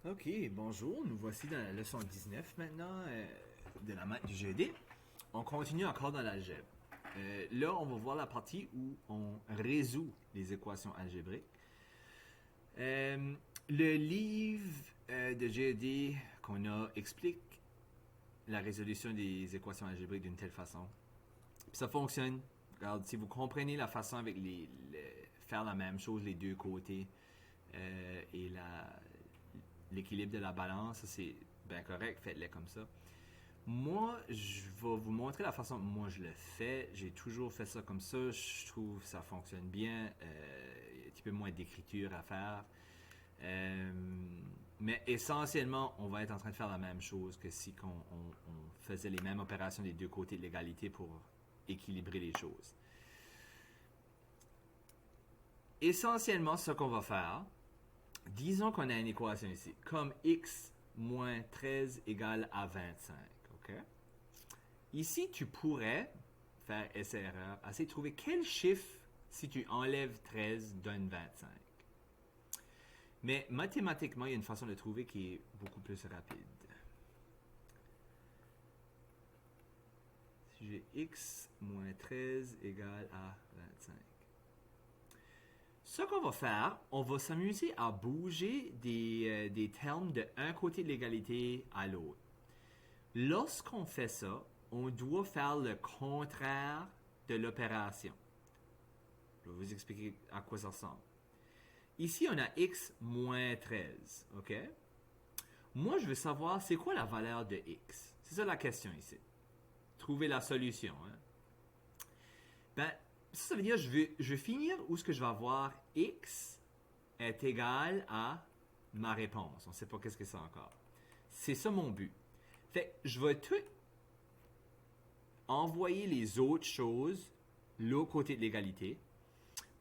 Ok, bonjour, nous voici dans la leçon 19 maintenant de la maths du GED. On continue encore dans l'algèbre. Là, on va voir la partie où on résout les équations algébriques. Le livre de GED qu'on a explique la résolution des équations algébriques d'une telle façon. Puis ça fonctionne. Regarde, si vous comprenez la façon avec faire la même chose les deux côtés et l'équilibre de la balance, c'est bien correct, faites-le comme ça. Moi, je vais vous montrer la façon dont moi je le fais. J'ai toujours fait ça comme ça. Je trouve que ça fonctionne bien. Il y a un petit peu moins d'écriture à faire. Mais essentiellement, on va être en train de faire la même chose que si on faisait les mêmes opérations des deux côtés de l'égalité pour équilibrer les choses. Essentiellement, ce qu'on va faire, disons qu'on a une équation ici, comme x moins 13 égale à 25. OK? Ici, tu pourrais faire essai-erreur, essayer de trouver quel chiffre, si tu enlèves 13, donne 25. Mais mathématiquement, il y a une façon de trouver qui est beaucoup plus rapide. Si j'ai x moins 13 égale à 25. Ce qu'on va faire, on va s'amuser à bouger des termes de un côté de l'égalité à l'autre. Lorsqu'on fait ça, on doit faire le contraire de l'opération. Je vais vous expliquer à quoi ça ressemble. Ici, on a x moins 13, OK? Moi, je veux savoir c'est quoi la valeur de x. C'est ça la question ici. Trouver la solution. Hein? Ben, ça veut dire je vais finir où est-ce que je vais avoir x est égal à ma réponse. On ne sait pas qu'est-ce que c'est encore. C'est ça mon but. Fait je vais tout envoyer les autres choses l'autre côté de l'égalité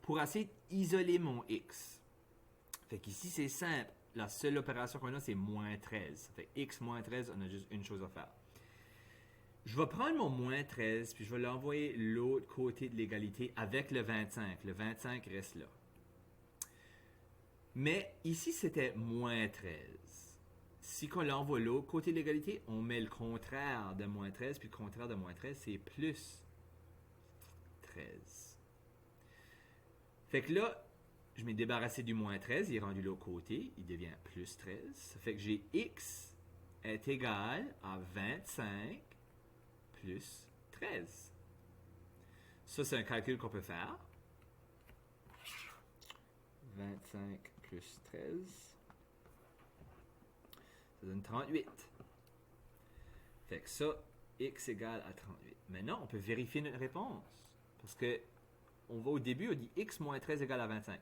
pour essayer d'isoler mon x. Fait qu'ici, c'est simple. La seule opération qu'on a, c'est moins 13. Fait x moins 13, on a juste une chose à faire. Je vais prendre mon moins 13, puis je vais l'envoyer l'autre côté de l'égalité avec le 25. Le 25 reste là. Mais ici, c'était moins 13. Si on l'envoie l'autre côté de l'égalité, on met le contraire de moins 13, puis le contraire de moins 13, c'est plus 13. Fait que là, je m'ai débarrassé du moins 13, il est rendu de l'autre côté, il devient plus 13. Ça fait que j'ai x est égal à 25 plus 13. Ça, c'est un calcul qu'on peut faire. 25 plus 13. Ça donne 38. Fait que ça, x égale à 38. Maintenant, on peut vérifier notre réponse. Parce que on va au début, on dit x moins 13 égale à 25.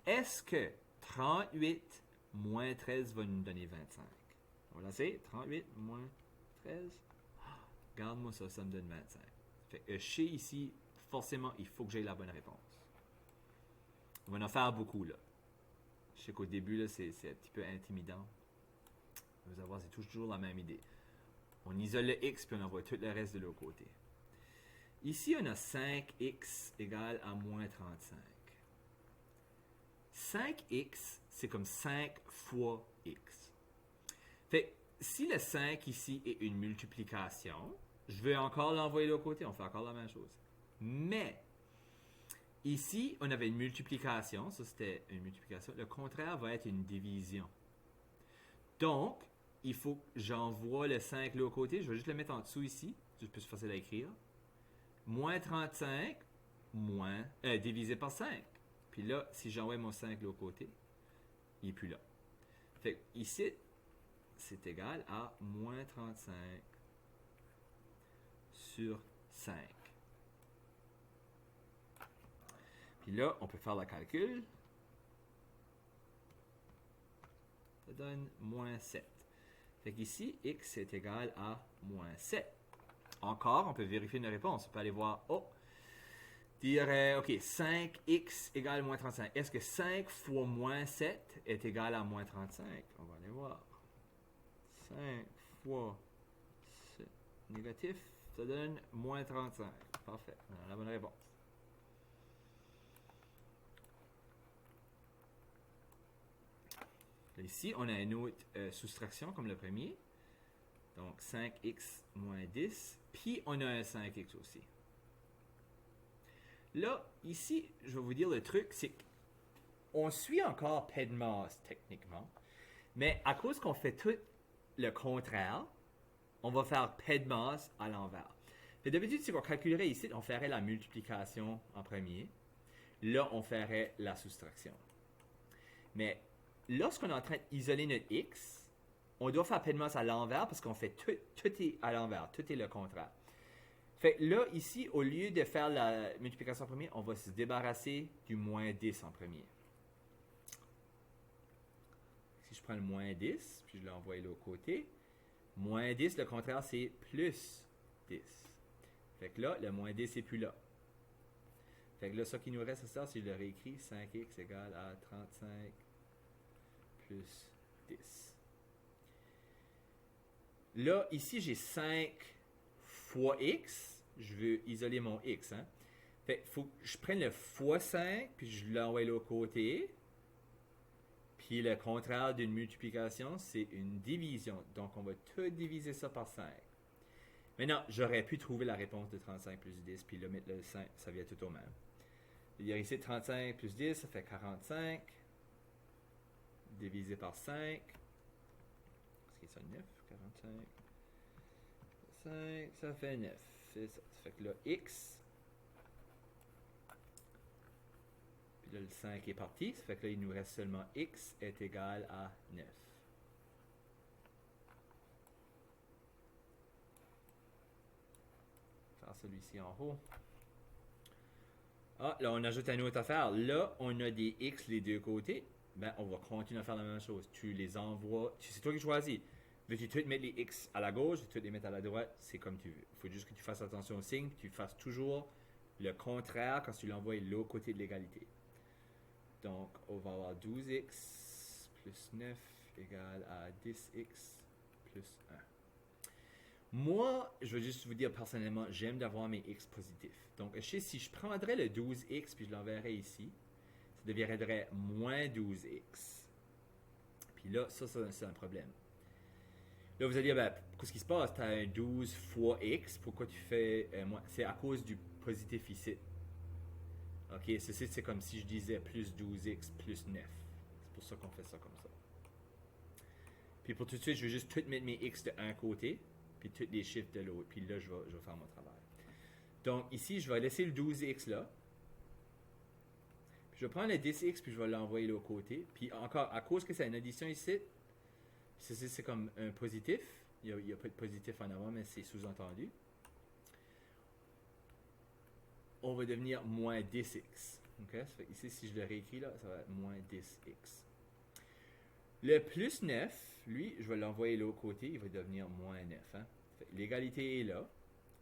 Est-ce que 38 moins 13 va nous donner 25? On va l'essayer. 38 moins 13. Garde-moi ça, ça me donne 25. Fait que je sais ici, forcément, il faut que j'aie la bonne réponse. On va en faire beaucoup, là. Je sais qu'au début, là, c'est un petit peu intimidant. Vous allez voir, c'est toujours la même idée. On isole le x, puis on envoie tout le reste de l'autre côté. Ici, on a 5x égale à moins 35. 5x, c'est comme 5 fois x. Fait si le 5 ici est une multiplication, je vais encore l'envoyer de l'autre côté, on fait encore la même chose. Mais, ici, on avait une multiplication, ça c'était une multiplication. Le contraire va être une division. Donc, il faut que j'envoie le 5 de l'autre côté, je vais juste le mettre en dessous ici, c'est plus facile à écrire. Moins 35, divisé par 5. Puis là, si j'envoie mon 5 de l'autre côté, il n'est plus là. Fait que ici, c'est égal à moins 35 sur 5. Puis là, on peut faire le calcul. Ça donne moins 7. Fait qu'ici, x est égal à moins 7. Encore, on peut vérifier une réponse. On peut aller voir, dire, OK, 5x égale moins 35. Est-ce que 5 fois moins 7 est égal à moins 35? On va aller voir. 5 fois 7 négatif, ça donne moins 35. Parfait, on a la bonne réponse. Là, ici, on a une autre soustraction comme le premier. Donc 5x moins 10. Puis on a un 5x aussi. Là, ici, je vais vous dire le truc, c'est qu'on suit encore PEDMAS techniquement. Mais à cause qu'on fait tout le contraire, on va faire PEDMAS à l'envers. D'habitude, si on calculerait ici, on ferait la multiplication en premier. Là, on ferait la soustraction. Mais lorsqu'on est en train d'isoler notre x, on doit faire PEDMAS à l'envers parce qu'on fait tout est à l'envers, tout est le contraire. Fait là, ici, au lieu de faire la multiplication en premier, on va se débarrasser du moins 10 en premier. Si je prends le moins 10, puis je l'envoie de l'autre côté, moins 10, le contraire, c'est plus 10. Fait que là, le moins 10 n'est plus là. Fait que là, ça qui nous reste à ça, c'est je le réécris, 5x égale à 35 plus 10. Là, ici, j'ai 5 fois x. Je veux isoler mon x. Hein? Fait qu'il faut que je prenne le fois 5, puis je l'envoie de l'autre côté. Puis le contraire d'une multiplication, c'est une division. Donc, on va tout diviser ça par 5. Maintenant, j'aurais pu trouver la réponse de 35 plus 10, puis là, mettre le 5, ça vient tout au même. Il y a ici 35 plus 10, ça fait 45. Divisé par 5. Est-ce qu'il y a ça 9? 45. 5, ça fait 9. C'est ça. Ça fait que là, x. Puis là, le 5 est parti. Ça fait que là, il nous reste seulement x est égal à 9. Faire celui-ci en haut. Ah, là, on ajoute une autre affaire. Là, on a des x les deux côtés. Ben, on va continuer à faire la même chose. Tu les envoies. C'est toi qui choisis. Veux-tu tout mettre les x à la gauche, veux-tu les mettre à la droite? C'est comme tu veux. Il faut juste que tu fasses attention au signe, que tu fasses toujours le contraire quand tu l'envoies de l'autre côté de l'égalité. Donc, on va avoir 12x plus 9 égale à 10x plus 1. Moi, je veux juste vous dire personnellement, j'aime d'avoir mes x positifs. Donc, je sais, si je prendrais le 12x puis je l'enverrais ici, ça deviendrait moins 12x. Puis là, ça c'est un problème. Là, vous allez dire, ben, qu'est-ce qui se passe? Tu as un 12 fois x, pourquoi tu fais moins? C'est à cause du positif ici. Ok, ceci, c'est comme si je disais plus 12x plus 9. C'est pour ça qu'on fait ça comme ça. Puis pour tout de suite, je vais juste tout mettre mes x de un côté, puis tous les chiffres de l'autre. Puis là, je vais faire mon travail. Donc ici, je vais laisser le 12x là. Puis je vais prendre le 10x, puis je vais l'envoyer de l'autre côté. Puis encore, à cause que c'est une addition ici, ceci, c'est comme un positif. Il n'y a pas de positif en avant, mais c'est sous-entendu. On va devenir moins 10x. Okay? Ça fait ici, si je le réécris, là, ça va être moins 10x. Le plus 9, lui, je vais l'envoyer de l'autre côté. Il va devenir moins 9. Hein? L'égalité est là.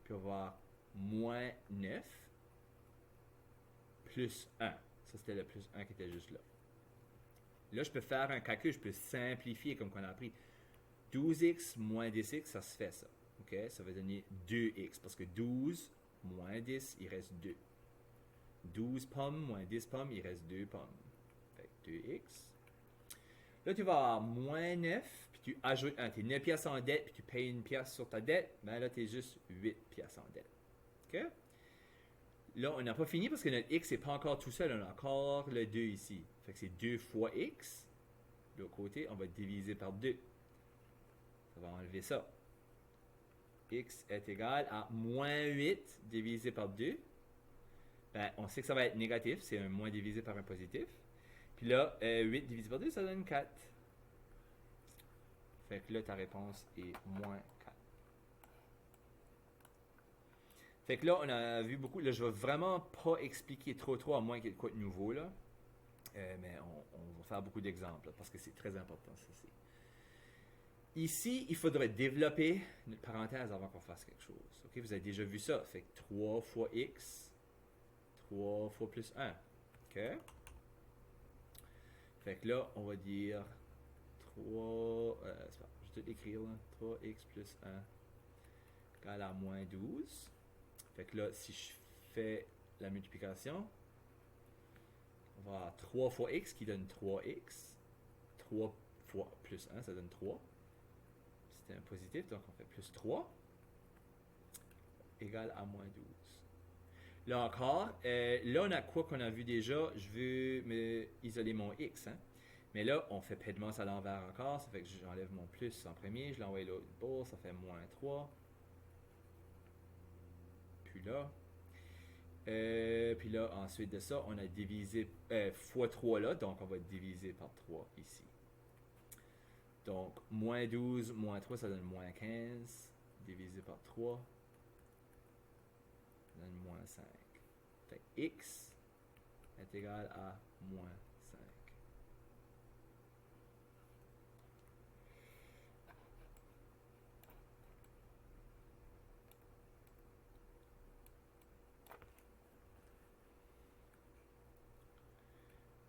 Puis on va avoir moins 9 plus 1. Ça, c'était le plus 1 qui était juste là. Là, je peux faire un calcul, je peux simplifier comme on a appris. 12x moins 10x, ça se fait ça. Okay? Ça va donner 2x parce que 12 moins 10, il reste 2. 12 pommes moins 10 pommes, il reste 2 pommes. Fait que 2x. Là, tu vas avoir moins 9, puis tu ajoutes 1. Tu es 9 piastres en dette, puis tu payes une pièce sur ta dette. Ben là, tu es juste 8 piastres en dette. OK? Là, on n'a pas fini parce que notre x n'est pas encore tout seul. On a encore le 2 ici. Fait que c'est 2 fois x. De l'autre côté, on va diviser par 2. Ça va enlever ça. X est égal à moins 8 divisé par 2. Ben, on sait que ça va être négatif. C'est un moins divisé par un positif. Puis là, 8 divisé par 2, ça donne 4. Fait que là, ta réponse est moins 4. Fait que là, on a vu beaucoup. Là, je vais vraiment pas expliquer trop, à moins qu'il y ait quoi de nouveau, là. Mais on va faire beaucoup d'exemples, là, parce que c'est très important, ça. Ici, il faudrait développer notre parenthèse avant qu'on fasse quelque chose. Okay? Vous avez déjà vu ça. Fait que 3 fois x, 3 fois plus 1. OK? Fait que là, on va dire 3... c'est pas, je vais tout écrire, là. 3x plus 1 égale à moins 12. Fait que là, si je fais la multiplication, on va avoir 3 fois x qui donne 3x. 3 fois plus 1, ça donne 3. C'était un positif, donc on fait plus 3 égale à moins 12. Là encore, là on a quoi qu'on a vu déjà? Je veux me isoler mon x. Hein? Mais là, on fait pédemence à l'envers encore. Ça fait que j'enlève mon plus en premier. Je l'envoie l'autre bord. Ça fait moins 3. Puis là. Puis là, ensuite de ça, on a divisé fois 3 là. Donc, on va diviser par 3 ici. Donc, moins 12, moins 3, ça donne moins 15. Divisé par 3. Ça donne moins 5. Fait que x est égal à moins 5.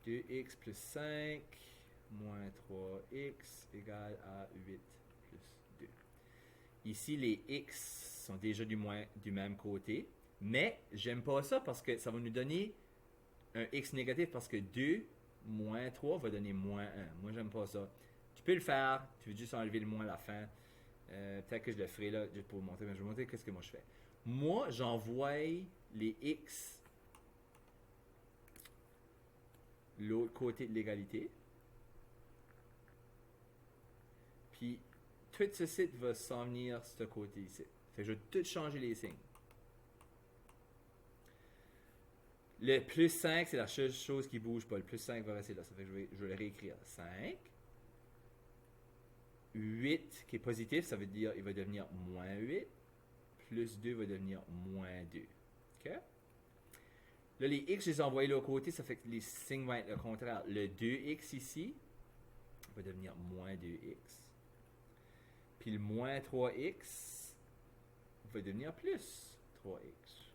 Deux x plus 5 moins 3x égale à 8 plus 2. Ici, les x sont déjà du même côté, mais j'aime pas ça parce que ça va nous donner un x négatif parce que 2 moins 3 va donner moins 1. Moi, j'aime pas ça. Tu peux le faire, tu veux juste enlever le moins à la fin. Peut-être que je le ferai là, juste pour vous montrer, mais je vais vous montrer qu'est-ce que moi je fais. Moi, j'envoie les x l'autre côté de l'égalité. Puis, tout ceci va s'en venir ce côté ici. Fait que je vais tout changer les signes. Le plus 5, c'est la seule chose qui ne bouge pas. Le plus 5 va rester là. Ça fait que je vais le réécrire. 5. 8 qui est positif, ça veut dire qu'il va devenir moins 8. Plus 2 va devenir moins 2. OK? Là, les x, je les ai envoyés de l'autre côté, ça fait que les signes vont être le contraire. Le 2x ici va devenir moins 2x. Puis le moins 3x va devenir plus 3x.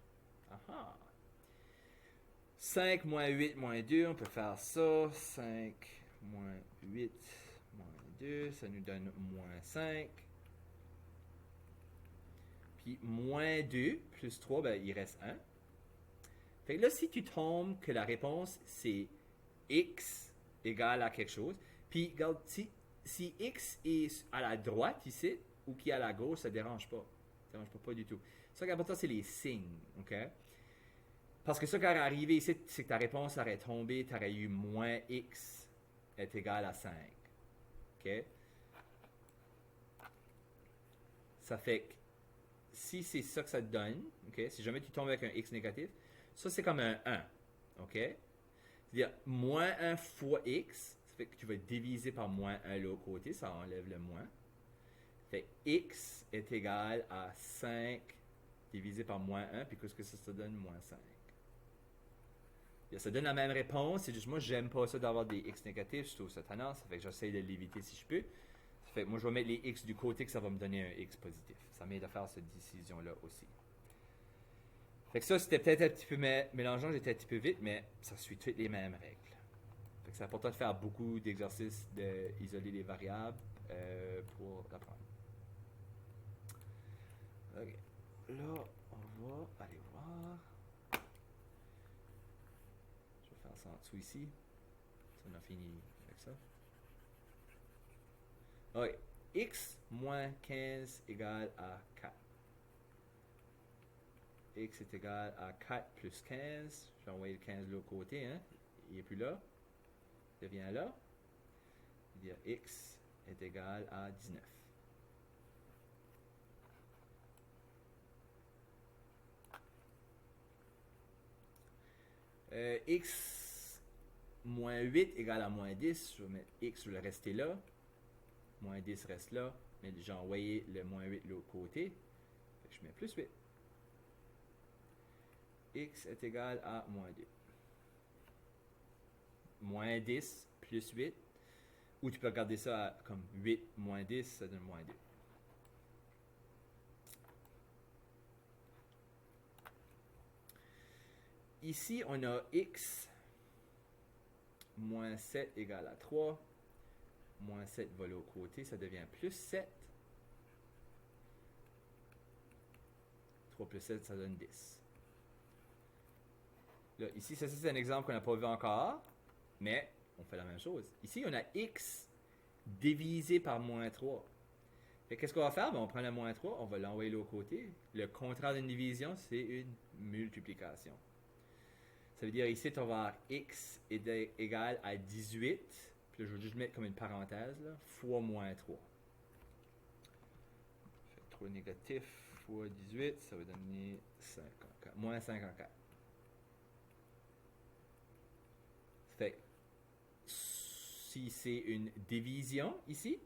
Aha! 5 moins 8 moins 2, on peut faire ça. 5 moins 8 moins 2, ça nous donne moins 5. Puis moins 2 plus 3, ben, il reste 1. Fait que là, si tu tombes que la réponse, c'est x égale à quelque chose, puis regarde, si x est à la droite ici, ou qui est à la gauche, ça ne dérange pas. Ça ne dérange pas du tout. Ce qui est important, c'est les signes. OK? Parce que ça, quand arrivé ici, c'est que ta réponse aurait tombé, tu aurais eu moins x est égal à 5. OK? Ça fait que si c'est ça que ça te donne, OK? Si jamais tu tombes avec un x négatif, ça c'est comme un 1. OK? C'est-à-dire, moins 1 fois x, ça fait que tu vas diviser par moins 1 l'autre côté, ça enlève le moins. Fait x est égal à 5 divisé par moins 1, puis qu'est-ce que ça donne? Moins 5. Ça donne la même réponse, c'est juste moi, j'aime pas ça d'avoir des x négatifs, je trouve ça tannant, ça fait que j'essaie de l'éviter si je peux. Ça fait que moi, je vais mettre les x du côté que ça va me donner un x positif. Ça m'aide à faire cette décision-là aussi. Fait que ça, c'était peut-être un petit peu mélangeant, j'étais un petit peu vite, mais ça suit toutes les mêmes règles. Fait que c'est important de faire beaucoup d'exercices d'isoler les variables pour l'apprendre. Ok. Là, on va aller voir. Je vais faire ça en dessous ici. On a fini avec ça. Ok. X moins 15 égale à 4. X est égal à 4 plus 15. Je vais envoyer le 15 de l'autre côté. Hein? Il n'est plus là. Il devient là. C'est-à-dire X est égal à 19. X moins 8 égale à moins 10. Je vais mettre X, je vais le rester là. Moins 10 reste là. Mais j'ai envoyé le moins 8 de l'autre côté. Je mets plus 8. X est égal à moins 2. Moins 10 plus 8. Ou tu peux regarder ça comme 8 moins 10, ça donne moins 2. Ici, on a x moins 7 égale à 3. Moins 7 va l'autre côté, ça devient plus 7. 3 plus 7, ça donne 10. Là, ici, ça c'est un exemple qu'on n'a pas vu encore, mais on fait la même chose. Ici, on a x divisé par moins 3. Fait qu'est-ce qu'on va faire? Ben, on prend le moins 3, on va l'envoyer de l'autre côté. Le contraire d'une division, c'est une multiplication. Ça veut dire ici, on va avoir x est égal à 18. Puis là, je vais juste mettre comme une parenthèse, là, fois moins 3. Fait 3 négatif fois 18, ça va donner 54, moins 54. Fait si c'est une division ici,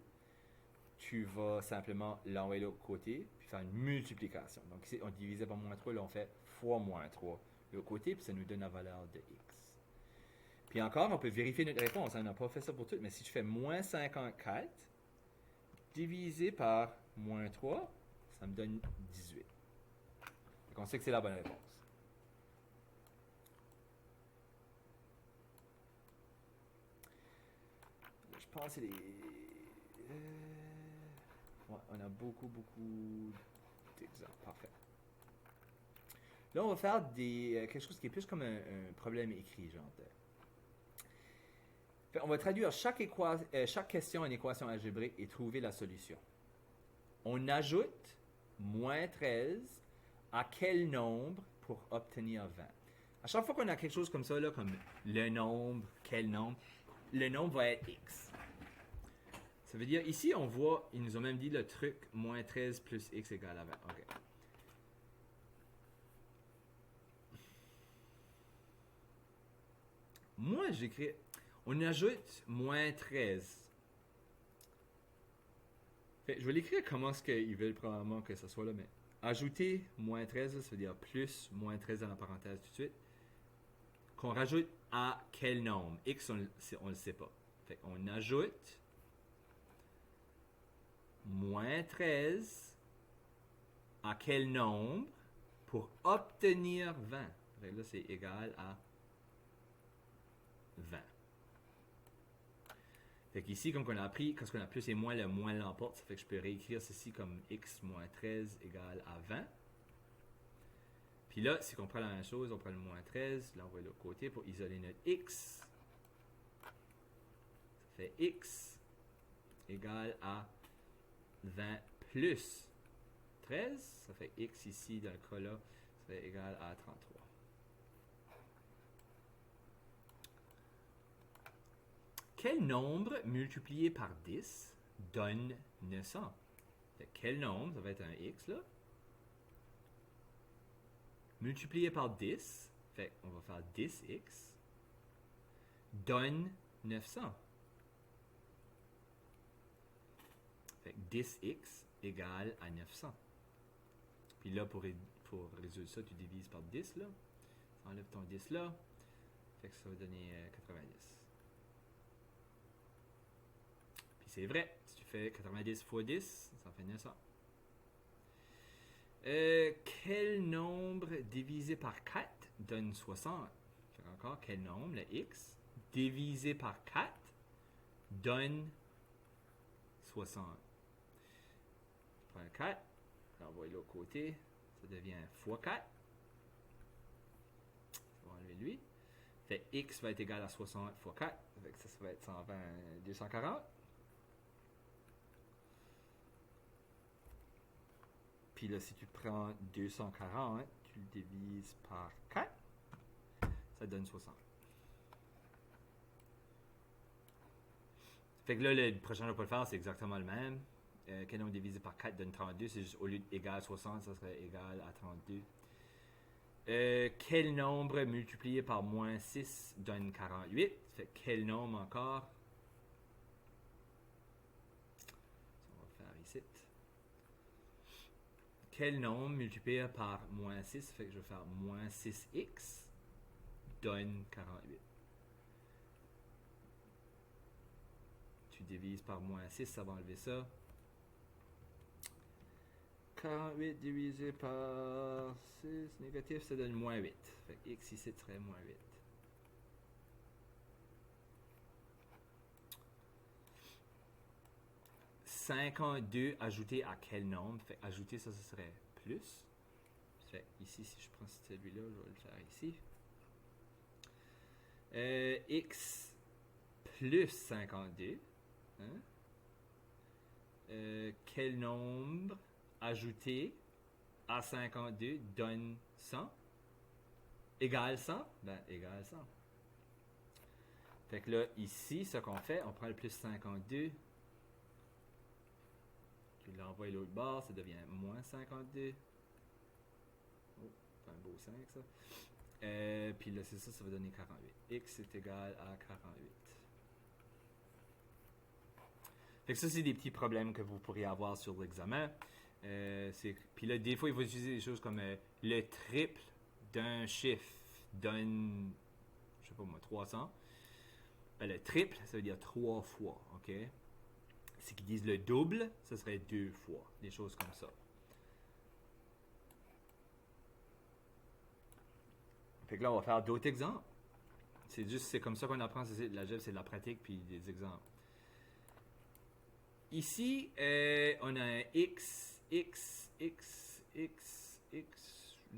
tu vas simplement l'envoyer de l'autre côté, puis faire une multiplication. Donc ici, on divise par moins 3, là on fait fois moins 3 de l'autre côté, puis ça nous donne la valeur de x. Puis encore, on peut vérifier notre réponse. On n'a pas fait ça pour tout, mais si je fais moins 54 divisé par moins 3, ça me donne 18. Donc on sait que c'est la bonne réponse. Je pense que c'est les... Ouais, on a beaucoup d'exemples. Parfait. Là, on va faire quelque chose qui est plus comme un problème écrit, genre. On va traduire chaque question en équation algébrique et trouver la solution. On ajoute moins 13 à quel nombre pour obtenir 20? À chaque fois qu'on a quelque chose comme ça, là, comme le nombre, quel nombre, le nombre va être x. Ça veut dire, ici, on voit, ils nous ont même dit le truc, moins 13 plus x égale à 20. OK. Moi, j'écris, on ajoute moins 13. Fait, je vais l'écrire comment est-ce qu'ils veulent probablement que ce soit là, mais ajouter moins 13, ça veut dire plus moins 13 dans la parenthèse tout de suite. Qu'on rajoute à quel nombre? X, on ne le sait pas. Fait qu'on ajoute moins 13 à quel nombre pour obtenir 20? Fait là, c'est égal à 20. Fait qu'ici, comme on a appris, quand on a plus et moins, le moins l'emporte. Ça fait que je peux réécrire ceci comme x moins 13 égale à 20. Puis là, si on prend la même chose, on prend le moins 13, l'envoie de l'autre côté pour isoler notre x. Ça fait x égale à 20 plus 13. Ça fait x ici, dans le cas là, ça fait égal à 33. Quel nombre multiplié par 10 donne 900? Quel nombre, ça va être un x là, multiplié par 10, fait on va faire 10x, donne 900. Fait 10x égale à 900. Puis là, pour résoudre ça, tu divises par 10 là. Ça enlève ton 10 là. Fait que ça va donner 90. Puis c'est vrai, si tu fais 90 fois 10, ça fait 900. Quel nombre divisé par 4 donne 60? Fait encore, quel nombre, le x, divisé par 4 donne 60. Je prends le 4, l'envoie de l'autre côté, ça devient fois 4. On va enlever lui. Fait x va être égal à 60 fois 4. Fait que ça va être 120, 240. Puis là, si tu prends 240, tu le divises par 4, ça donne 60. Fait que là, le prochain, on va pas le faire, c'est exactement le même. Quel nombre divisé par 4 donne 32, c'est juste au lieu d'égal à 60, ça serait égal à 32. Quel nombre multiplié par moins 6 donne 48? Fait quel nombre encore? Ça, on va faire ici. Quel nombre multiplié par moins 6? Fait que je vais faire moins 6x donne 48. Tu divises par moins 6, ça va enlever ça. 48 divisé par 6 négatif, ça donne moins 8. Fait que x ici serait moins 8. « 52 ajouté à quel nombre? » Fait ajouter ça, ce serait plus. Fait ici, si je prends celui-là, je vais le faire ici. X plus 52. Hein? quel nombre ajouté à 52 donne 100? Égale 100? Ben, égale 100. Fait que là, ici, ce qu'on fait, on prend le plus 52. Tu l'envoies l'autre bord, ça devient moins 52. Oh, c'est un beau 5, ça. Puis là, c'est ça, ça va donner 48. X est égal à 48. Fait que ça, c'est des petits problèmes que vous pourriez avoir sur l'examen. Puis là, des fois, il va utiliser des choses comme le triple d'un chiffre donne, je sais pas moi, 300. Ben, le triple, ça veut dire 3 fois, ok? Si qu'ils disent le double, ça serait 2 fois. Des choses comme ça. Fait que là, on va faire d'autres exemples. C'est comme ça qu'on apprend. L'algèbre, c'est de la pratique puis des exemples. Ici, on a un x,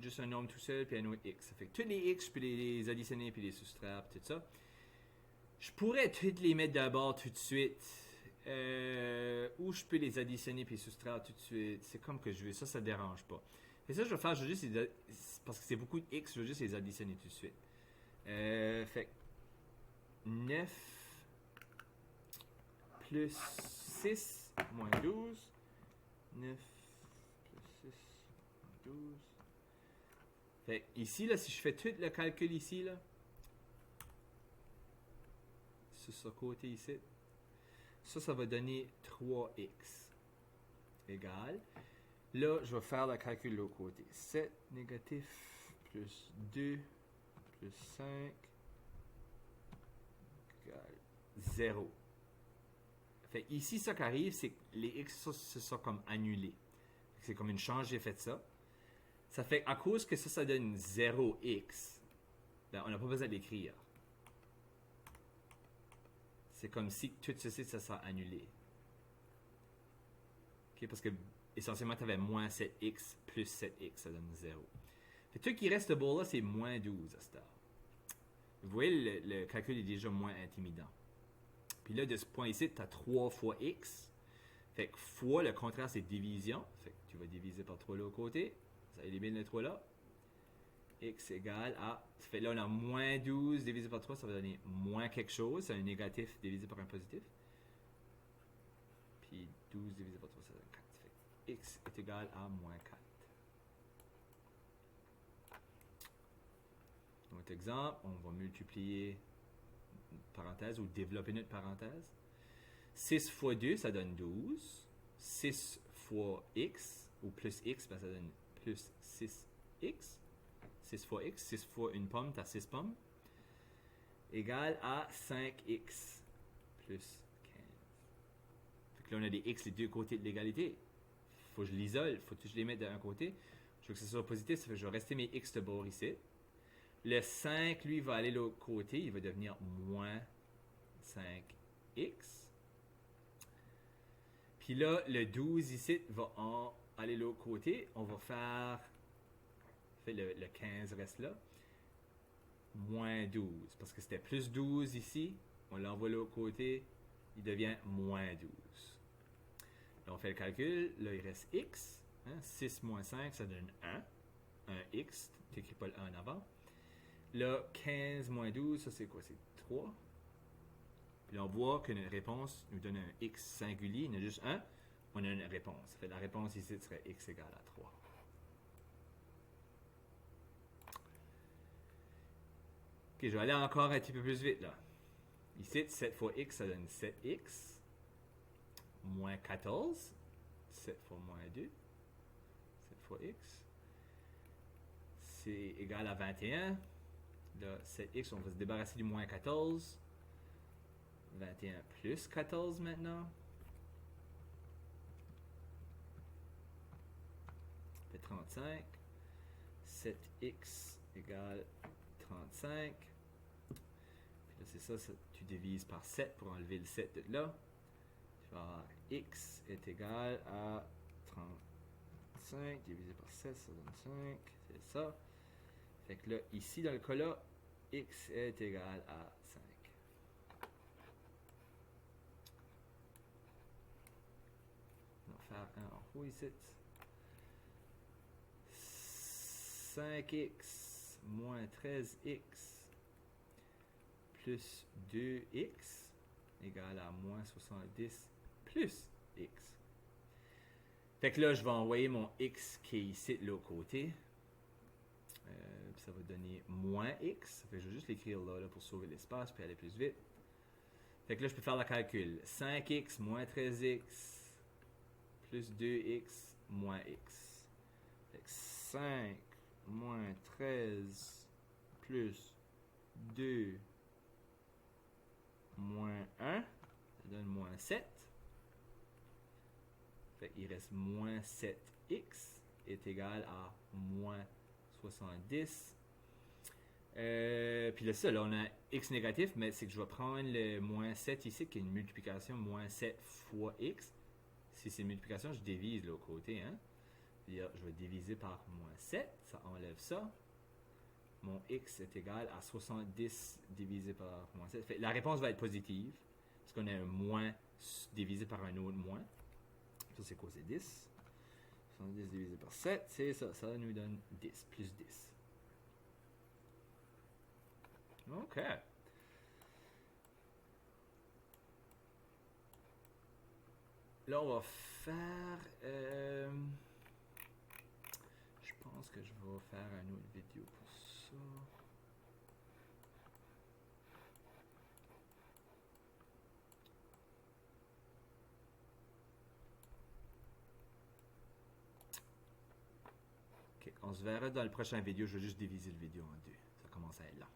juste un nombre tout seul, puis un autre x. Ça fait que tous les x, je peux les additionner, puis les soustraire, puis tout ça. Je pourrais toutes les mettre d'abord tout de suite, ou je peux les additionner, puis les soustraire tout de suite. C'est comme que je veux. Ça ne dérange pas. Et ça, je vais faire, parce que c'est beaucoup de x, je veux juste les additionner tout de suite. Fait 9 plus 6 moins 12. 9 plus 6 moins 12. Fait ici, là, si je fais tout le calcul ici, là, sur ce côté ici, ça va donner 3x égale. Là, je vais faire le calcul de l'autre côté. 7 négatif plus 2 plus 5 égale 0. Fait ici, ce qui arrive, c'est que les x se sont comme annulés. C'est comme une change, j'ai fait ça. Ça fait à cause que ça donne 0x, ben, on n'a pas besoin de l'écrire. C'est comme si tout ceci, ça s'est annulé. Okay, parce que essentiellement, tu avais moins 7x plus 7x, ça donne 0. Fait tout qui reste de bord là, c'est moins 12 à cette heure. Vous voyez, le calcul est déjà moins intimidant. Puis là, de ce point ici, tu as 3 fois x. Fait que fois, le contraire, c'est division. Fait que tu vas diviser par 3 de l'autre côté. Ça élimine le 3 là. X égale à... Ça fait là, on a moins 12 divisé par 3, ça va donner moins quelque chose. C'est un négatif divisé par un positif. Puis 12 divisé par 3, ça donne 4. Fait que x est égal à moins 4. Notre exemple, on va multiplier une parenthèse ou développer notre parenthèse. 6 fois 2, ça donne 12. 6 fois x, ou plus x, ben ça donne plus 6x. 6 fois x, 6 fois une pomme, tu as 6 pommes. Égal à 5x plus 15. Fait que là, on a des x les deux côtés de l'égalité. Faut que je l'isole, faut que je les mette d'un côté. Je veux que ce soit positif, ça fait que je vais rester mes x de bord ici. Le 5, lui, va aller de l'autre côté, il va devenir moins 5x. Puis là, le 12 ici va aller de l'autre côté. On va faire... Le 15 reste là. Moins 12. Parce que c'était plus 12 ici. On l'envoie de l'autre côté. Il devient moins 12. Là, on fait le calcul. Là, il reste x. 6 moins 5, ça donne 1. Un x. Tu n'écris pas le 1 en avant. Là, 15 moins 12, ça c'est quoi? C'est 3. Puis là, on voit que notre réponse nous donne un x singulier. Il y en a juste un. On a une réponse. Ça fait la réponse ici serait x égale à 3. Ok, je vais aller encore un petit peu plus vite là. Ici, 7 fois x, ça donne 7x. Moins 14. 7 fois moins 2. 7 fois x. C'est égal à 21. Là, 7x, on va se débarrasser du moins 14. 21 plus 14 maintenant. Ça fait 35. 7x égale 35. Puis là, c'est ça, tu divises par 7 pour enlever le 7 de là. Tu vas avoir x est égal à 35 divisé par 7, ça donne 5. C'est ça. Fait que là, ici, dans le cas là, x est égal à 5. faire un en haut ici. 5x moins 13x plus 2x égale à moins 70 plus x. Fait que là, je vais envoyer mon x qui est ici de l'autre côté. Ça va donner moins x. Fait que je vais juste l'écrire là, pour sauver l'espace puis aller plus vite. Fait que là, je peux faire le calcul. 5x moins 13x plus 2x moins x. Fait que 5 moins 13 plus 2 moins 1, ça donne moins 7. Fait qu'il reste moins 7x est égal à moins 70. Puis là, ça, là, on a x négatif, mais c'est que je vais prendre le moins 7 ici, qui est une multiplication, moins 7 fois x. Si c'est une multiplication, je divise de l'autre côté. Hein? Puis là, je vais diviser par moins 7, ça enlève ça. Mon x est égal à 70 divisé par moins 7. Fait, la réponse va être positive, parce qu'on a un moins divisé par un autre moins. Ça, c'est quoi? C'est 10. 70 divisé par 7, c'est ça. Ça nous donne 10, plus 10. OK. Là, on va faire... je pense que je vais faire une autre vidéo pour ça. OK, on se verra dans la prochaine vidéo. Je vais juste diviser le vidéo en deux. Ça commence à être long.